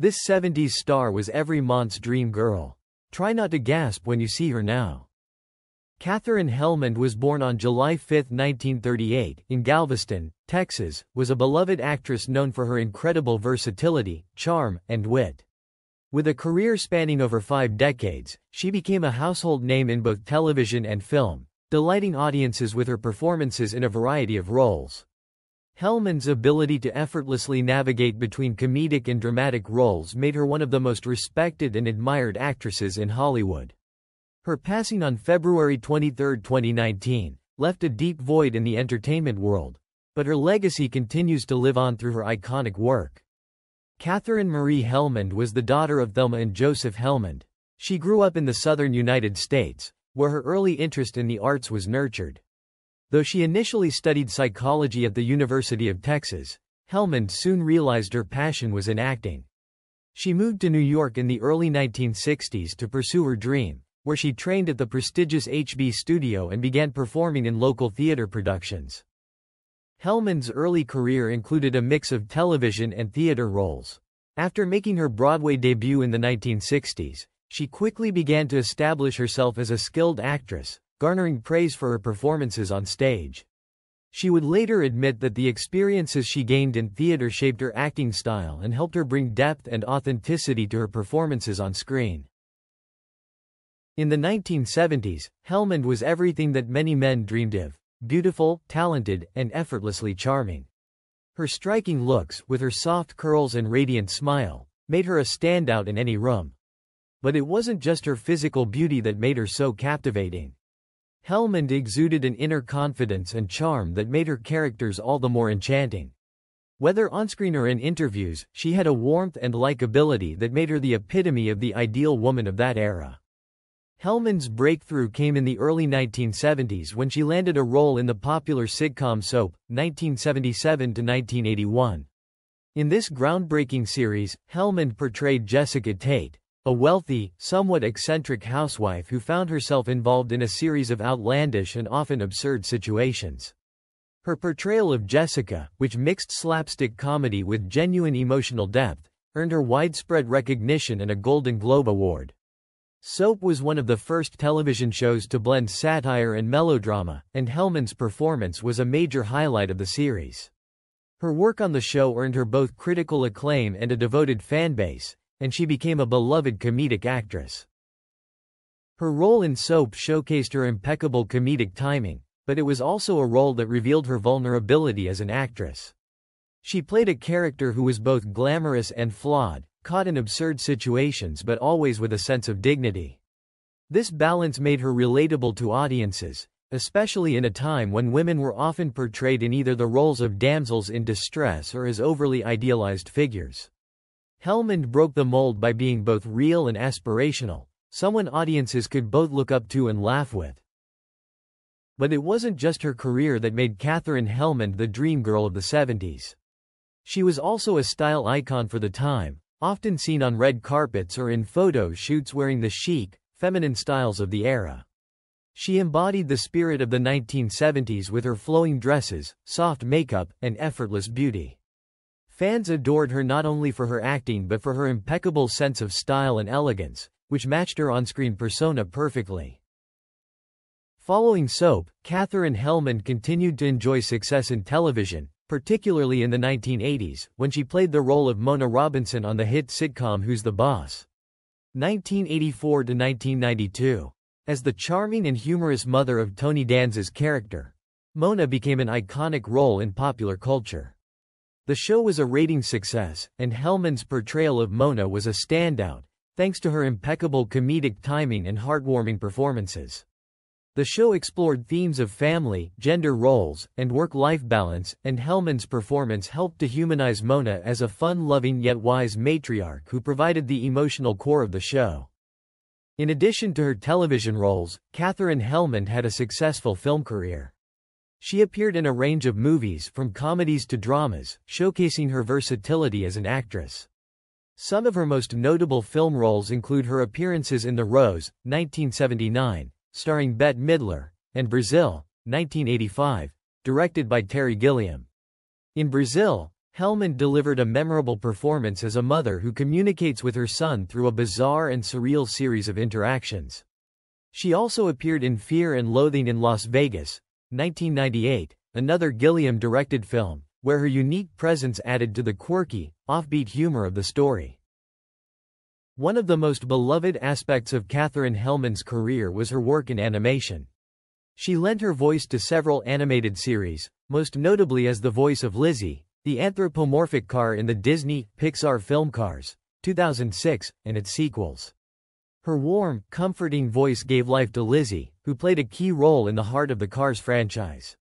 This 70s star was every mont's dream girl. Try not to gasp when you see her now. Katherine Helmond was born on July 5, 1938, in Galveston, Texas, was a beloved actress known for her incredible versatility, charm, and wit. With a career spanning over 5 decades, she became a household name in both television and film, delighting audiences with her performances in a variety of roles. Helmond's ability to effortlessly navigate between comedic and dramatic roles made her one of the most respected and admired actresses in Hollywood. Her passing on February 23, 2019, left a deep void in the entertainment world, but her legacy continues to live on through her iconic work. Catherine Marie Helmond was the daughter of Thelma and Joseph Helmond. She grew up in the southern United States, where her early interest in the arts was nurtured. Though she initially studied psychology at the University of Texas, Helmond soon realized her passion was in acting. She moved to New York in the early 1960s to pursue her dream, where she trained at the prestigious HB Studio and began performing in local theater productions. Helmond's early career included a mix of television and theater roles. After making her Broadway debut in the 1960s, she quickly began to establish herself as a skilled actress, garnering praise for her performances on stage. She would later admit that the experiences she gained in theater shaped her acting style and helped her bring depth and authenticity to her performances on screen. In the 1970s, Helmond was everything that many men dreamed of: beautiful, talented, and effortlessly charming. Her striking looks, with her soft curls and radiant smile, made her a standout in any room. But it wasn't just her physical beauty that made her so captivating. Helmond exuded an inner confidence and charm that made her characters all the more enchanting. Whether onscreen or in interviews, she had a warmth and likability that made her the epitome of the ideal woman of that era. Helmond's breakthrough came in the early 1970s when she landed a role in the popular sitcom Soap, 1977 to 1981. In this groundbreaking series, Helmond portrayed Jessica Tate, a wealthy, somewhat eccentric housewife who found herself involved in a series of outlandish and often absurd situations. Her portrayal of Jessica, which mixed slapstick comedy with genuine emotional depth, earned her widespread recognition and a Golden Globe Award. Soap was one of the first television shows to blend satire and melodrama, and Helmond's performance was a major highlight of the series. Her work on the show earned her both critical acclaim and a devoted fanbase, and she became a beloved comedic actress. Her role in Soap showcased her impeccable comedic timing, but it was also a role that revealed her vulnerability as an actress. She played a character who was both glamorous and flawed, caught in absurd situations but always with a sense of dignity. This balance made her relatable to audiences, especially in a time when women were often portrayed in either the roles of damsels in distress or as overly idealized figures. Helmond broke the mold by being both real and aspirational, someone audiences could both look up to and laugh with. But it wasn't just her career that made Katherine Helmond the dream girl of the 70s. She was also a style icon for the time, often seen on red carpets or in photo shoots wearing the chic, feminine styles of the era. She embodied the spirit of the 1970s with her flowing dresses, soft makeup, and effortless beauty. Fans adored her not only for her acting but for her impeccable sense of style and elegance, which matched her on-screen persona perfectly. Following Soap, Katherine Helmond continued to enjoy success in television, particularly in the 1980s, when she played the role of Mona Robinson on the hit sitcom Who's the Boss? 1984 to 1992. As the charming and humorous mother of Tony Danza's character, Mona became an iconic role in popular culture. The show was a ratings success, and Helmond's portrayal of Mona was a standout, thanks to her impeccable comedic timing and heartwarming performances. The show explored themes of family, gender roles, and work-life balance, and Helmond's performance helped to humanize Mona as a fun-loving yet wise matriarch who provided the emotional core of the show. In addition to her television roles, Katherine Helmond had a successful film career. She appeared in a range of movies, from comedies to dramas, showcasing her versatility as an actress. Some of her most notable film roles include her appearances in The Rose, 1979, starring Bette Midler, and Brazil, 1985, directed by Terry Gilliam. In Brazil, Helmand delivered a memorable performance as a mother who communicates with her son through a bizarre and surreal series of interactions. She also appeared in Fear and Loathing in Las Vegas, 1998, another Gilliam-directed film, where her unique presence added to the quirky, offbeat humor of the story. One of the most beloved aspects of Katherine Helmond's career was her work in animation. She lent her voice to several animated series, most notably as the voice of Lizzie, the anthropomorphic car in the Disney-Pixar film Cars, 2006, and its sequels. Her warm, comforting voice gave life to Lizzie, who played a key role in the heart of the Cars franchise.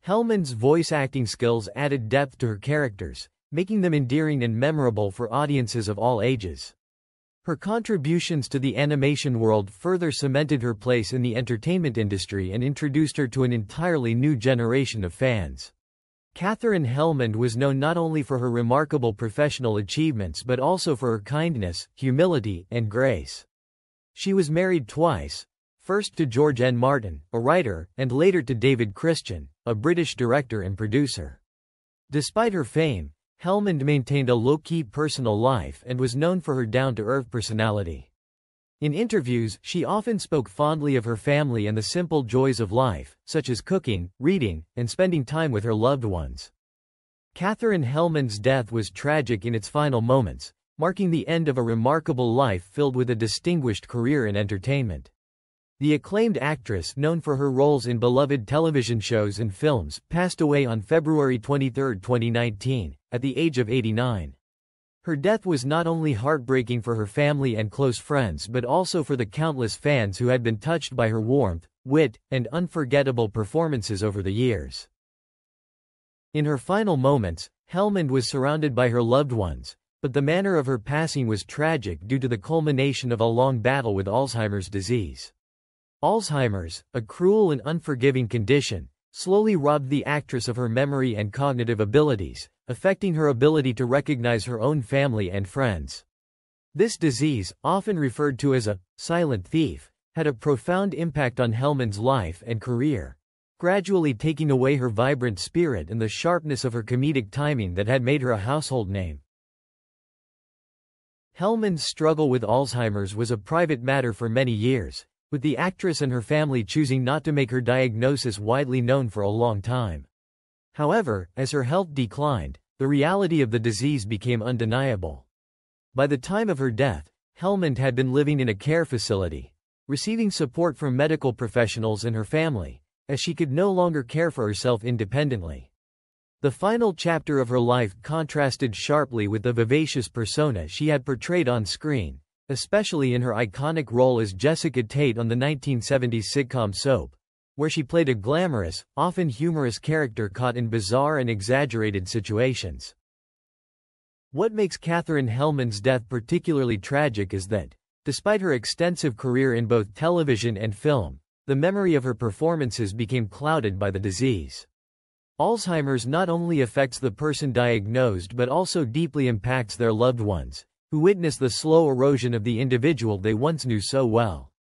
Helmond's voice acting skills added depth to her characters, making them endearing and memorable for audiences of all ages. Her contributions to the animation world further cemented her place in the entertainment industry and introduced her to an entirely new generation of fans. Katherine Helmond was known not only for her remarkable professional achievements but also for her kindness, humility, and grace. She was married twice, first to George N. Martin, a writer, and later to David Christian, a British director and producer. Despite her fame, Helmond maintained a low-key personal life and was known for her down-to-earth personality. In interviews, she often spoke fondly of her family and the simple joys of life, such as cooking, reading, and spending time with her loved ones. Katherine Helmond's death was tragic in its final moments, marking the end of a remarkable life filled with a distinguished career in entertainment. The acclaimed actress, known for her roles in beloved television shows and films, passed away on February 23, 2019, at the age of 89. Her death was not only heartbreaking for her family and close friends but also for the countless fans who had been touched by her warmth, wit, and unforgettable performances over the years. In her final moments, Helmond was surrounded by her loved ones, but the manner of her passing was tragic due to the culmination of a long battle with Alzheimer's disease. Alzheimer's, a cruel and unforgiving condition, slowly robbed the actress of her memory and cognitive abilities, affecting her ability to recognize her own family and friends. This disease, often referred to as a silent thief, had a profound impact on Helmond's life and career, gradually taking away her vibrant spirit and the sharpness of her comedic timing that had made her a household name. Helmond's struggle with Alzheimer's was a private matter for many years, with the actress and her family choosing not to make her diagnosis widely known for a long time. However, as her health declined, the reality of the disease became undeniable. By the time of her death, Helmond had been living in a care facility, receiving support from medical professionals and her family, as she could no longer care for herself independently. The final chapter of her life contrasted sharply with the vivacious persona she had portrayed on screen, especially in her iconic role as Jessica Tate on the 1970s sitcom Soap, where she played a glamorous, often humorous character caught in bizarre and exaggerated situations. What makes Katherine Helmond's death particularly tragic is that, despite her extensive career in both television and film, the memory of her performances became clouded by the disease. Alzheimer's not only affects the person diagnosed but also deeply impacts their loved ones, who witness the slow erosion of the individual they once knew so well.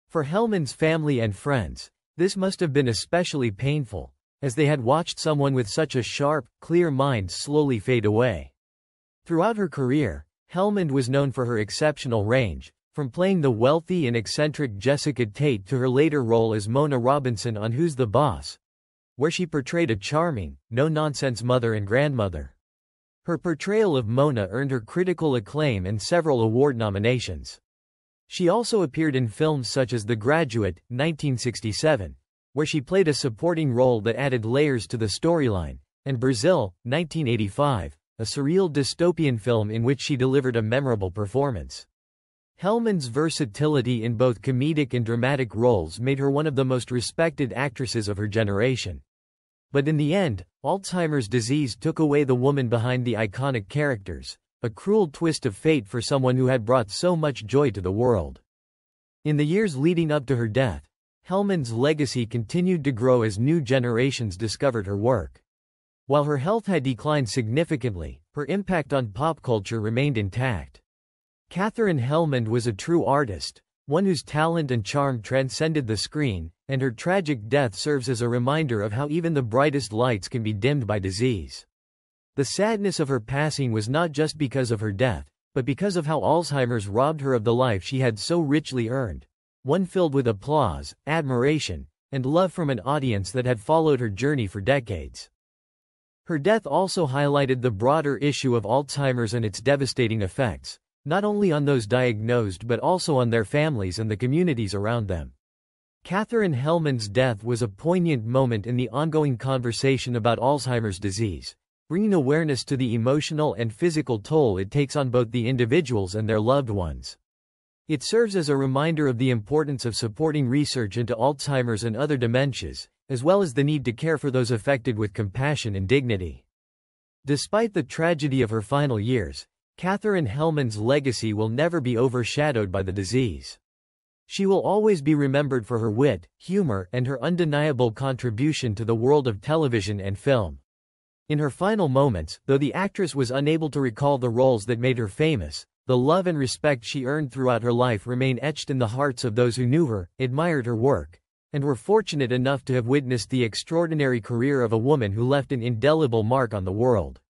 For Helmond's family and friends, this must have been especially painful, as they had watched someone with such a sharp, clear mind slowly fade away. Throughout her career, Helmond was known for her exceptional range, from playing the wealthy and eccentric Jessica Tate to her later role as Mona Robinson on Who's the Boss?, where she portrayed a charming, no-nonsense mother and grandmother. Her portrayal of Mona earned her critical acclaim and several award nominations. She also appeared in films such as The Graduate, 1967, where she played a supporting role that added layers to the storyline, and Brazil, 1985, a surreal dystopian film in which she delivered a memorable performance. Helmond's versatility in both comedic and dramatic roles made her one of the most respected actresses of her generation. But in the end, Alzheimer's disease took away the woman behind the iconic characters, a cruel twist of fate for someone who had brought so much joy to the world. In the years leading up to her death, Helmond's legacy continued to grow as new generations discovered her work. While her health had declined significantly, her impact on pop culture remained intact. Katherine Helmond was a true artist, one whose talent and charm transcended the screen, and her tragic death serves as a reminder of how even the brightest lights can be dimmed by disease. The sadness of her passing was not just because of her death, but because of how Alzheimer's robbed her of the life she had so richly earned, one filled with applause, admiration, and love from an audience that had followed her journey for decades. Her death also highlighted the broader issue of Alzheimer's and its devastating effects, not only on those diagnosed but also on their families and the communities around them. Katherine Helmond's death was a poignant moment in the ongoing conversation about Alzheimer's disease, bringing awareness to the emotional and physical toll it takes on both the individuals and their loved ones. It serves as a reminder of the importance of supporting research into Alzheimer's and other dementias, as well as the need to care for those affected with compassion and dignity. Despite the tragedy of her final years, Katherine Helmond's legacy will never be overshadowed by the disease. She will always be remembered for her wit, humor, and her undeniable contribution to the world of television and film. In her final moments, though the actress was unable to recall the roles that made her famous, the love and respect she earned throughout her life remain etched in the hearts of those who knew her, admired her work, and were fortunate enough to have witnessed the extraordinary career of a woman who left an indelible mark on the world.